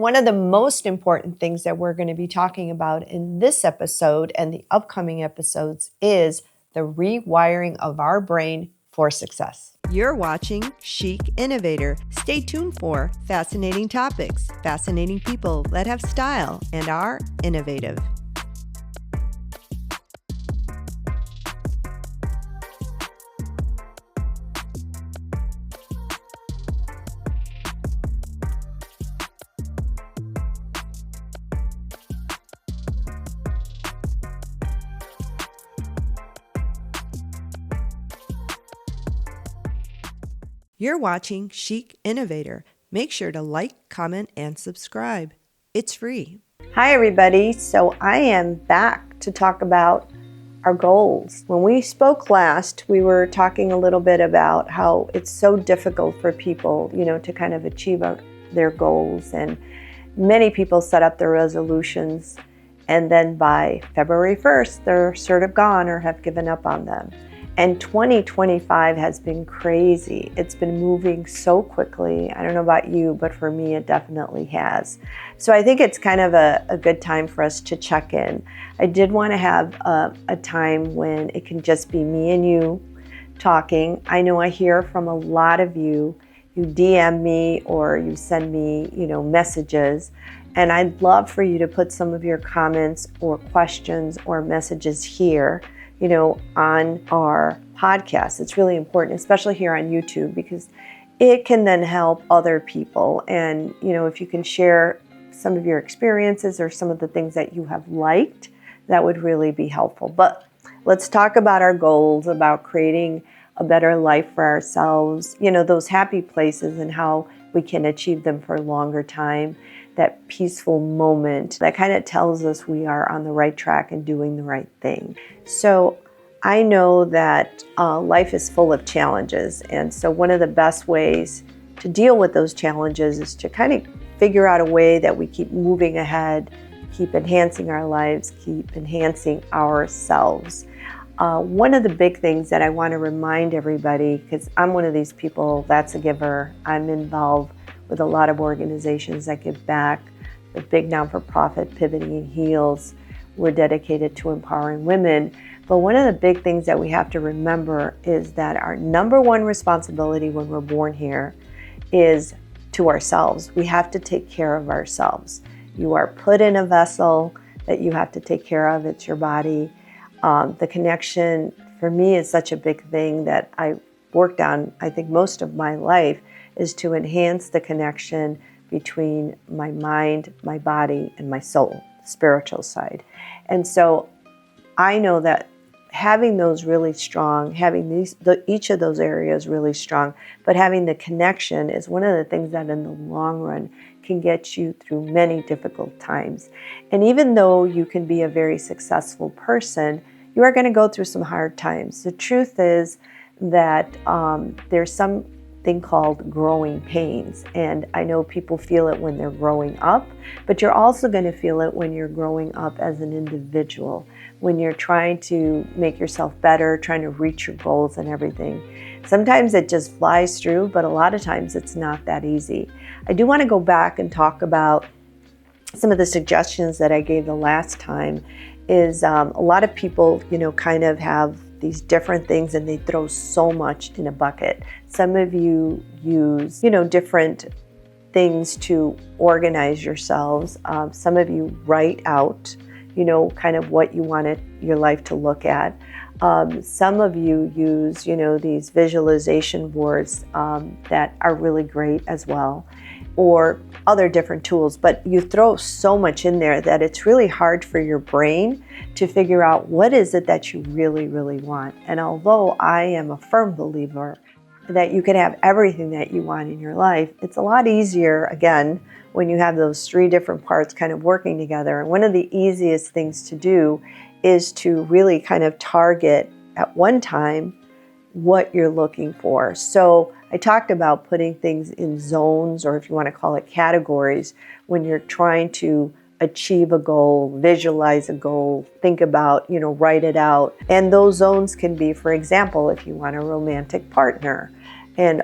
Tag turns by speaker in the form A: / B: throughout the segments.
A: one of the most important things that we're going to be talking about in this episode and the upcoming episodes is the rewiring of our brain for success. You're watching Chic Innovator. Stay tuned for fascinating topics, fascinating people that have style and are innovative. You're watching Chic Innovator. Make sure to like, comment, and subscribe. It's free. Hi, everybody. So I am back to talk about our goals. When we spoke last, we were talking a little bit about how it's so difficult for people, to kind of achieve their goals. And many people set up their resolutions, and then by February 1st, they're sort of gone or have given up on them. And 2025 has been crazy. It's been moving so quickly. I don't know about you, but for me, it definitely has. So I think it's kind of a good time for us to check in. I did want to have a time when it can just be me and you talking. I know I hear from a lot of you. You DM me or you send me, messages. And I'd love for you to put some of your comments or questions or messages here, on our podcast. It's really important, especially here on YouTube, because it can then help other people. And, if you can share some of your experiences or some of the things that you have liked, that would really be helpful. But let's talk about our goals, about creating a better life for ourselves, those happy places and how we can achieve them for a longer time. That peaceful moment that kind of tells us we are on the right track and doing the right thing. So I know that life is full of challenges. And so one of the best ways to deal with those challenges is to kind of figure out a way that we keep moving ahead, keep enhancing our lives, keep enhancing ourselves. One of the big things that I want to remind everybody, because I'm one of these people that's a giver, I'm involved with a lot of organizations that give back, the big not-for-profit Pivoting and Heals. We're dedicated to empowering women. But one of the big things that we have to remember is that our number one responsibility when we're born here is to ourselves. We have to take care of ourselves. You are put in a vessel that you have to take care of. It's your body. The connection, for me, is such a big thing that I worked on, I think, most of my life, is to enhance the connection between my mind, my body, and my soul, spiritual side. And so I know that having those really strong, having each of those areas really strong, but having the connection is one of the things that in the long run can get you through many difficult times. And even though you can be a very successful person, you are going to go through some hard times. The truth is that there's something called growing pains. And I know people feel it when they're growing up, but you're also going to feel it when you're growing up as an individual, when you're trying to make yourself better, trying to reach your goals and everything. Sometimes it just flies through, but a lot of times it's not that easy. I do want to go back and talk about some of the suggestions that I gave the last time. Is a lot of people, kind of have these different things and they throw so much in a bucket. Some of you use, different things to organize yourselves. Some of you write out, kind of what you wanted your life to look at. Some of you use, these visualization boards that are really great as well, or other different tools, but you throw so much in there that it's really hard for your brain to figure out what is it that you really, really want. And although I am a firm believer that you can have everything that you want in your life, it's a lot easier, again, when you have those three different parts kind of working together. And one of the easiest things to do is to really kind of target at one time what you're looking for. So I talked about putting things in zones, or if you want to call it categories, when you're trying to achieve a goal, visualize a goal, think about, write it out. And those zones can be, for example, if you want a romantic partner,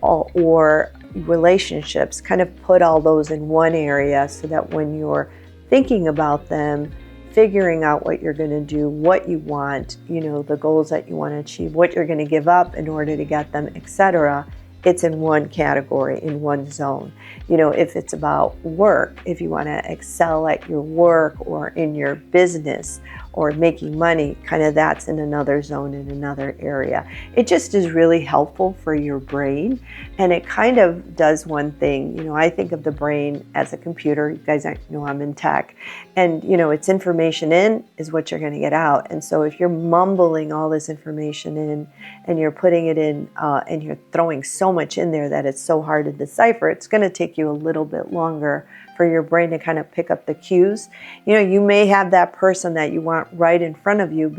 A: or relationships, kind of put all those in one area so that when you're thinking about them, figuring out what you're going to do, what you want, the goals that you want to achieve, what you're going to give up in order to get them, etc., it's in one category, in one zone. If it's about work, if you want to excel at your work or in your business or making money, kind of that's in another zone, in another area. It just is really helpful for your brain, and it kind of does one thing. I think of the brain as a computer. You guys know I'm in tech, and it's information in is what you're going to get out. And so if you're mumbling all this information in and you're putting it in and you're throwing so much in there that it's so hard to decipher, it's going to take you a little bit longer for your brain to kind of pick up the cues. You may have that person that you want right in front of you,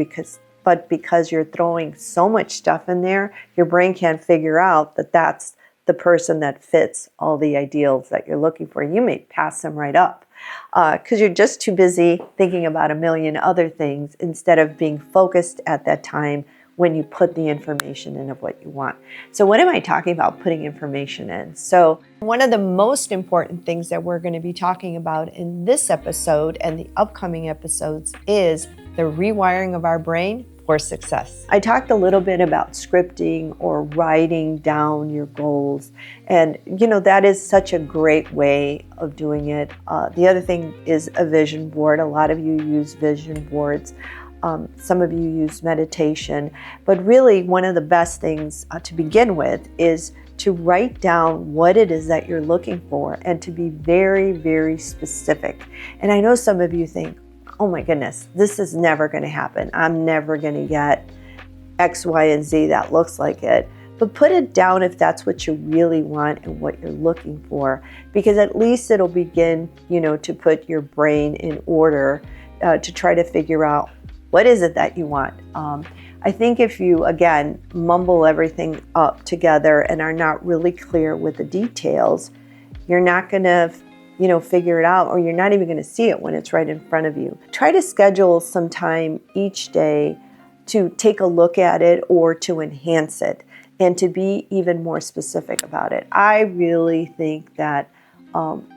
A: but because you're throwing so much stuff in there, your brain can't figure out that that's the person that fits all the ideals that you're looking for. You may pass them right up because you're just too busy thinking about a million other things instead of being focused at that time when you put the information in of what you want. So what am I talking about putting information in? So one of the most important things that we're going to be talking about in this episode and the upcoming episodes is the rewiring of our brain for success. I talked a little bit about scripting or writing down your goals. And that is such a great way of doing it. The other thing is a vision board. A lot of you use vision boards. Some of you use meditation, but really one of the best things to begin with is to write down what it is that you're looking for and to be very, very specific. And I know some of you think, oh my goodness, this is never going to happen. I'm never going to get X, Y, and Z that looks like it. But put it down if that's what you really want and what you're looking for, because at least it'll begin, to put your brain in order to try to figure out what is it that you want? I think if you, again, mumble everything up together and are not really clear with the details, you're not going to, figure it out, or you're not even going to see it when it's right in front of you. Try to schedule some time each day to take a look at it or to enhance it and to be even more specific about it. I really think that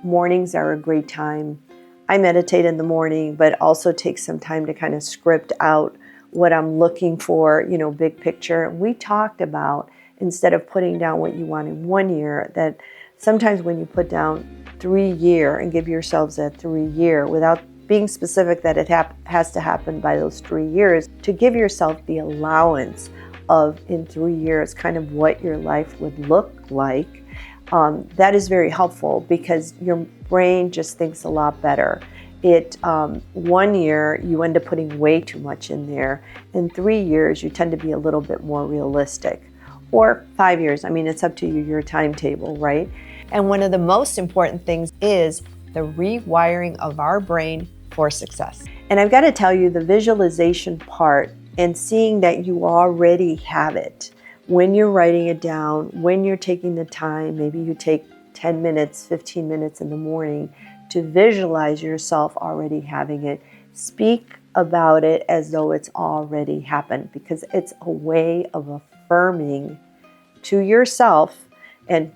A: mornings are a great time. I meditate in the morning, but also take some time to kind of script out what I'm looking for, big picture. We talked about, instead of putting down what you want in 1 year, that sometimes when you put down 3 year and give yourselves that 3 year without being specific that it has to happen by those 3 years, to give yourself the allowance of in 3 years kind of what your life would look like. That is very helpful because your brain just thinks a lot better. 1 year, you end up putting way too much in there. In 3 years, you tend to be a little bit more realistic. Or 5 years, it's up to you, your timetable, right? And one of the most important things is the rewiring of our brain for success. And I've got to tell you, the visualization part and seeing that you already have it, when you're writing it down, when you're taking the time, maybe you take 10 minutes, 15 minutes in the morning to visualize yourself already having it. Speak about it as though it's already happened, because it's a way of affirming to yourself and,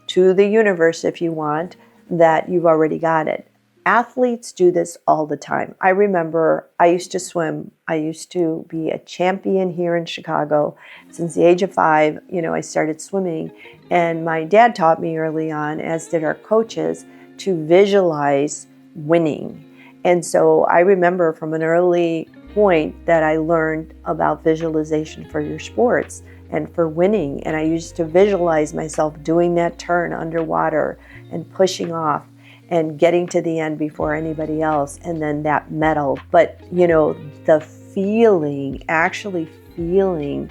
A: to the universe, if you want, that you've already got it. Athletes do this all the time. I remember I used to swim. I used to be a champion here in Chicago. Since the age of 5, I started swimming. And my dad taught me early on, as did our coaches, to visualize winning. And so I remember from an early point that I learned about visualization for your sports and for winning. And I used to visualize myself doing that turn underwater and pushing off and getting to the end before anybody else, and then that medal. But, the feeling, actually feeling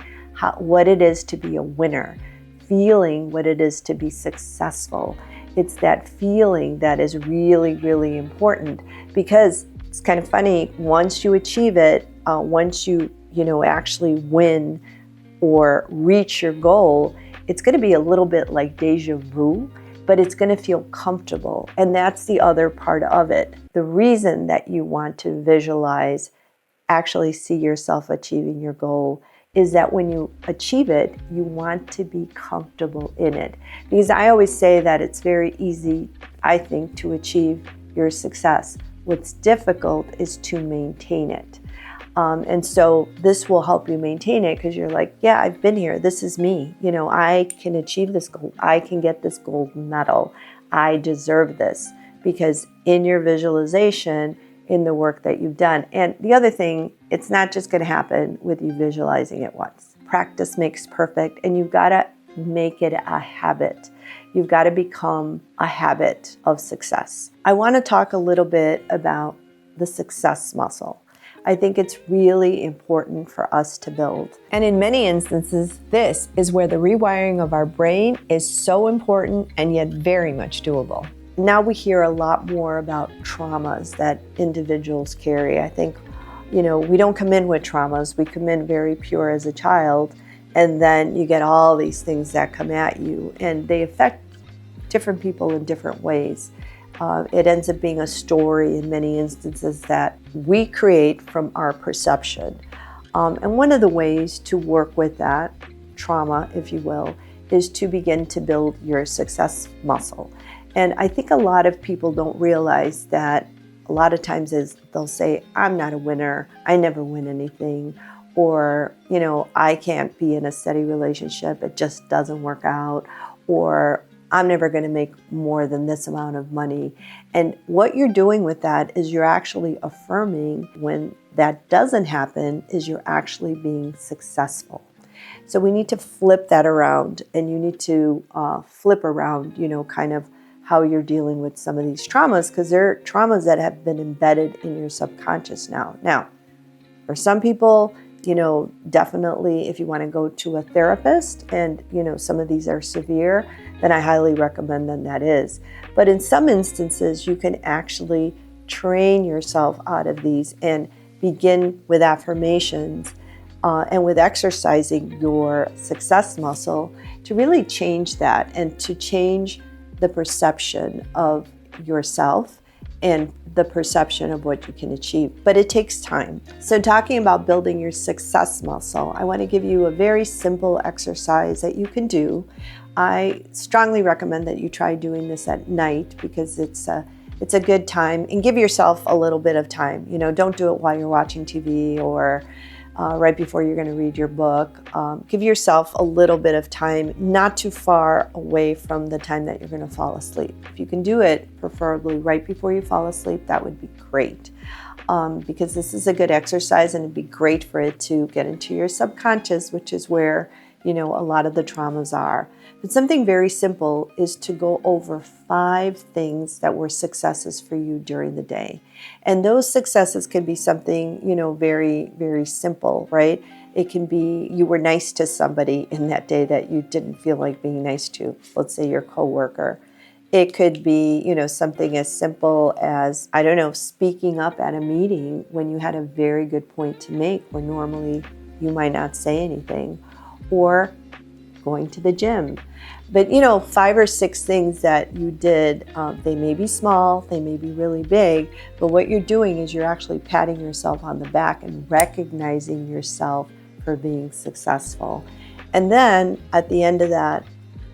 A: what it is to be a winner, feeling what it is to be successful. It's that feeling that is really, really important, because it's kind of funny, once you achieve it, once you, actually win or reach your goal, it's going to be a little bit like deja vu, but it's going to feel comfortable. And that's the other part of it. The reason that you want to visualize, actually see yourself achieving your goal, is that when you achieve it, you want to be comfortable in it. Because I always say that it's very easy, I think, to achieve your success. What's difficult is to maintain it. And so this will help you maintain it because you're like, yeah, I've been here. This is me. You know, I can achieve this goal. I can get this gold medal. I deserve this, because in your visualization, in the work that you've done. And the other thing, it's not just going to happen with you visualizing it once. Practice makes perfect, and you've got to make it a habit. You've got to become a habit of success. I want to talk a little bit about the success muscle. I think it's really important for us to build. And in many instances, this is where the rewiring of our brain is so important and yet very much doable. Now we hear a lot more about traumas that individuals carry. I think, you know, we don't come in with traumas. We come in very pure as a child, and then you get all these things that come at you, and they affect different people in different ways. It ends up being a story in many instances that we create from our perception. And one of the ways to work with that trauma, if you will, is to begin to build your success muscle. And I think a lot of people don't realize that a lot of times is they'll say, I'm not a winner, I never win anything, or, you know, I can't be in a steady relationship, it just doesn't work out, or I'm never going to make more than this amount of money. And what you're doing with that is you're actually affirming when that doesn't happen, is you're actually being successful. So we need to flip that around, and you need to flip around, you know, kind of how you're dealing with some of these traumas, because they're traumas that have been embedded in your subconscious now. Now, for some people, you know, definitely if you want to go to a therapist and, you know, some of these are severe, then I highly recommend that is. But in some instances, you can actually train yourself out of these and begin with affirmations and with exercising your success muscle to really change that and to change the perception of yourself and the perception of what you can achieve. But it takes time. So talking about building your success muscle, I want to give you a very simple exercise that you can do. I strongly recommend that you try doing this at night because it's a good time, and give yourself a little bit of time. You know, don't do it while you're watching TV or right before you're going to read your book. Give yourself a little bit of time, not too far away from the time that you're going to fall asleep. If you can do it, preferably right before you fall asleep, that would be great. Because this is a good exercise, and it'd be great for it to get into your subconscious, which is where, you know, a lot of the traumas are. But something very simple is to go over 5 things that were successes for you during the day. And those successes can be something, you know, very, very simple, right? It can be you were nice to somebody in that day that you didn't feel like being nice to, let's say your coworker. It could be, you know, something as simple as, I don't know, speaking up at a meeting when you had a very good point to make where normally you might not say anything, or going to the gym. But, you know, 5 or 6 things that you did, they may be small, they may be really big, but what you're doing is you're actually patting yourself on the back and recognizing yourself for being successful. And then at the end of that,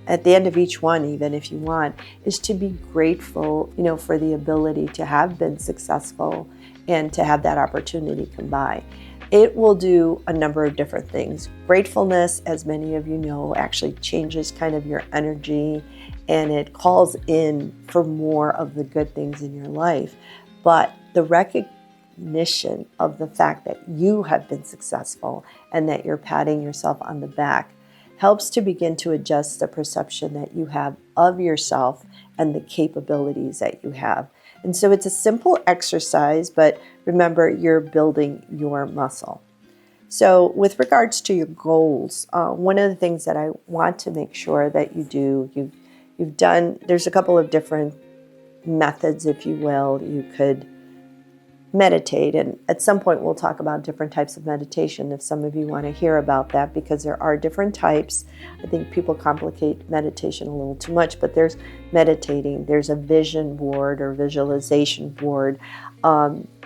A: at the end of each one, even if you want, is to be grateful, you know, for the ability to have been successful and to have that opportunity come by. It will do a number of different things. Gratefulness, as many of you know, actually changes kind of your energy, and it calls in for more of the good things in your life. But the recognition of the fact that you have been successful and that you're patting yourself on the back helps to begin to adjust the perception that you have of yourself and the capabilities that you have. And so it's a simple exercise, but remember, you're building your muscle. So with regards to your goals, one of the things that I want to make sure that you do, you've done, there's a couple of different methods, if you will. You could meditate, and at some point we'll talk about different types of meditation if some of you want to hear about that, because there are different types. I think people complicate meditation a little too much, but there's meditating, there's a vision board or visualization board.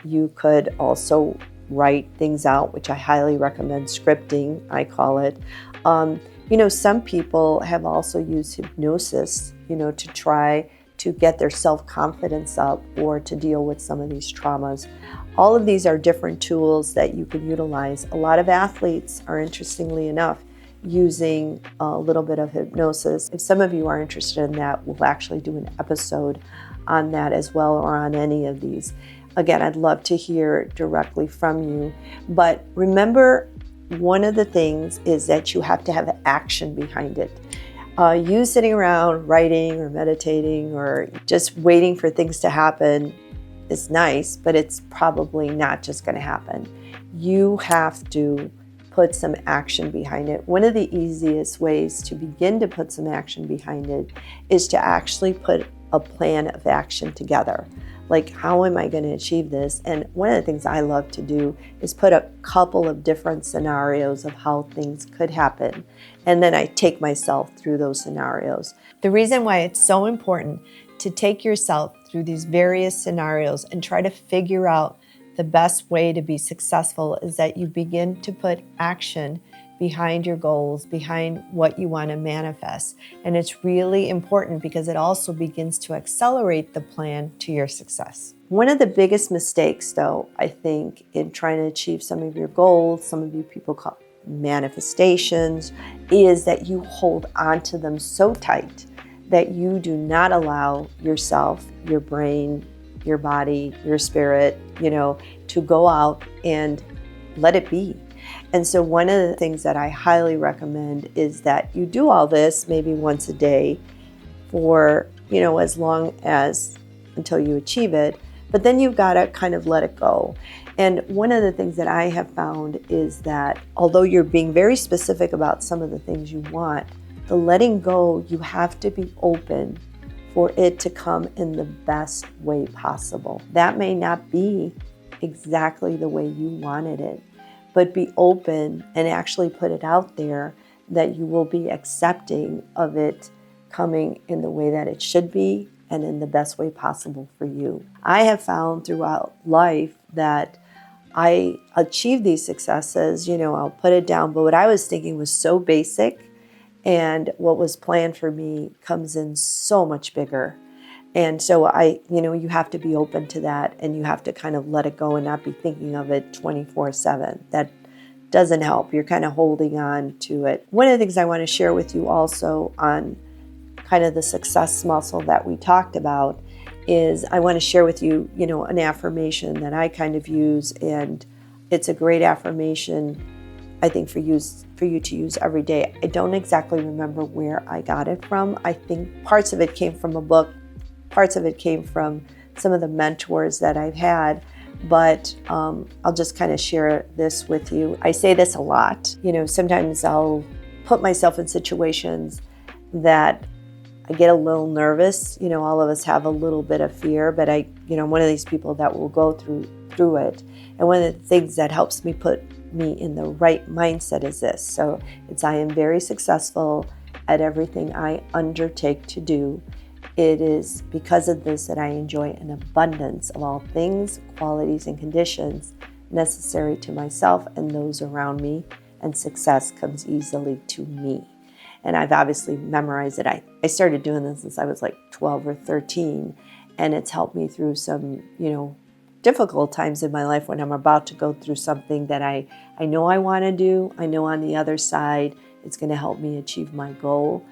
A: You could also write things out, which I highly recommend. Scripting, I call it. Some people have also used hypnosis, to try to get their self-confidence up or to deal with some of these traumas. All of these are different tools that you can utilize. A lot of athletes are, interestingly enough, using a little bit of hypnosis. If some of you are interested in that, we'll actually do an episode on that as well, or on any of these. Again, I'd love to hear directly from you. But remember, one of the things is that you have to have action behind it. You sitting around writing or meditating or just waiting for things to happen is nice, but it's probably not just going to happen. You have to put some action behind it. One of the easiest ways to begin to put some action behind it is to actually put a plan of action together. Like, how am I going to achieve this? And one of the things I love to do is put a couple of different scenarios of how things could happen. And then I take myself through those scenarios. The reason why it's so important to take yourself through these various scenarios and try to figure out the best way to be successful is that you begin to put action behind your goals, behind what you want to manifest. And it's really important because it also begins to accelerate the plan to your success. One of the biggest mistakes, though, I think, in trying to achieve some of your goals, some of you people call manifestations, is that you hold on to them so tight that you do not allow yourself, your brain, your body, your spirit, to go out and let it be. And so one of the things that I highly recommend is that you do all this maybe once a day for, as long as until you achieve it, but then you've got to kind of let it go. And one of the things that I have found is that although you're being very specific about some of the things you want, the letting go, you have to be open for it to come in the best way possible. That may not be exactly the way you wanted it, but be open and actually put it out there that you will be accepting of it coming in the way that it should be and in the best way possible for you. I have found throughout life that I achieve these successes, I'll put it down, but what I was thinking was so basic, and what was planned for me comes in so much bigger. And so you have to be open to that, and you have to kind of let it go and not be thinking of it 24/7. That doesn't help. You're kind of holding on to it. One of the things I want to share with you also on kind of the success muscle that we talked about is I want to share with you, an affirmation that I kind of use, and it's a great affirmation, I think, for you to use every day. I don't exactly remember where I got it from. I think parts of it came from a book. Parts of it came from some of the mentors that I've had, but I'll just kind of share this with you. I say this a lot. Sometimes I'll put myself in situations that I get a little nervous. All of us have a little bit of fear, but I'm one of these people that will go through it. And one of the things that helps me put me in the right mindset is this. So I am very successful at everything I undertake to do. It is because of this that I enjoy an abundance of all things, qualities, and conditions necessary to myself and those around me, and success comes easily to me. And I've obviously memorized it. I started doing this since I was like 12 or 13, and it's helped me through some, difficult times in my life when I'm about to go through something that I know I want to do. I know on the other side it's going to help me achieve my goal.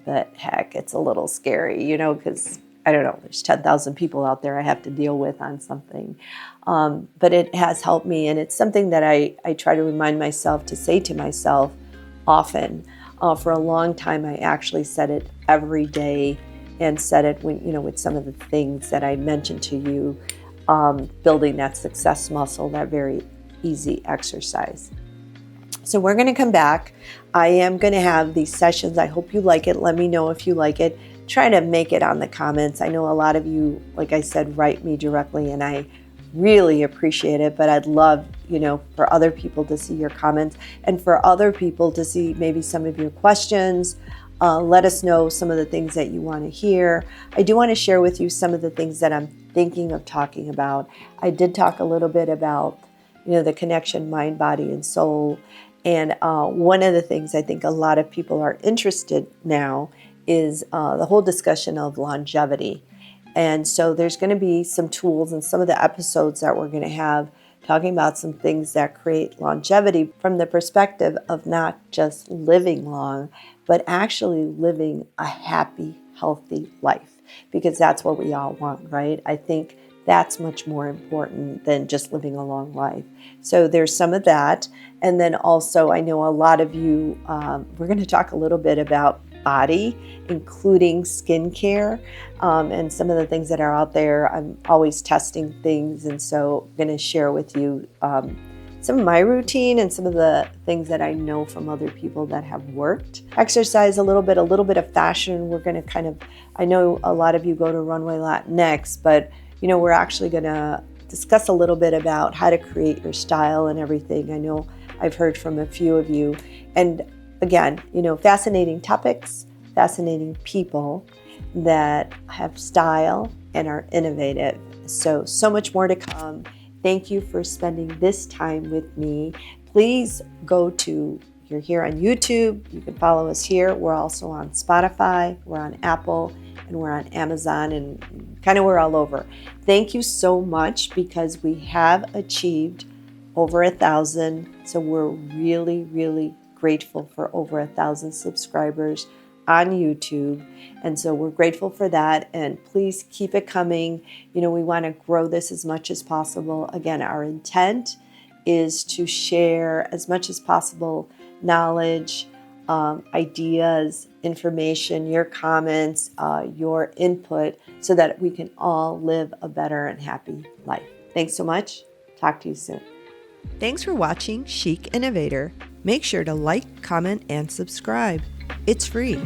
A: But heck, it's a little scary, because I don't know, there's 10,000 people out there I have to deal with on something. But it has helped me, and it's something that I try to remind myself to say to myself often. For a long time, I actually said it every day, and said it when, with some of the things that I mentioned to you, building that success muscle, that very easy exercise. So we're going to come back. I am going to have these sessions. I hope you like it. Let me know if you like it. Try to make it on the comments. I know a lot of you, like I said, write me directly, and I really appreciate it, but I'd love, for other people to see your comments, and for other people to see maybe some of your questions. Let us know some of the things that you want to hear. I do want to share with you some of the things that I'm thinking of talking about. I did talk a little bit about, the connection, mind, body, and soul. And one of the things I think a lot of people are interested now is the whole discussion of longevity. And so there's going to be some tools in some of the episodes that we're going to have talking about some things that create longevity from the perspective of not just living long, but actually living a happy, healthy life, because that's what we all want, right? I think that's much more important than just living a long life. So there's some of that. And then also, I know a lot of you, we're going to talk a little bit about body, including skincare, and some of the things that are out there. I'm always testing things, and so I'm going to share with you some of my routine and some of the things that I know from other people that have worked. Exercise a little bit of fashion. We're going to I know a lot of you go to Runway Latinx, but we're actually going to discuss a little bit about how to create your style and everything. I know I've heard from a few of you. And again, fascinating topics, fascinating people that have style and are innovative. So much more to come. Thank you for spending this time with me. Please you're here on YouTube. You can follow us here. We're also on Spotify. We're on Apple. And we're on Amazon, and we're all over. Thank you so much, because we have achieved over 1,000. So we're really, really grateful for over 1,000 subscribers on YouTube. And so we're grateful for that. And please keep it coming. We want to grow this as much as possible. Again, our intent is to share as much as possible knowledge, ideas, information, your comments, your input, so that we can all live a better and happy life. Thanks so much. Talk to you soon. Thanks for watching Chic Innovator. Make sure to like, comment, and subscribe. It's free.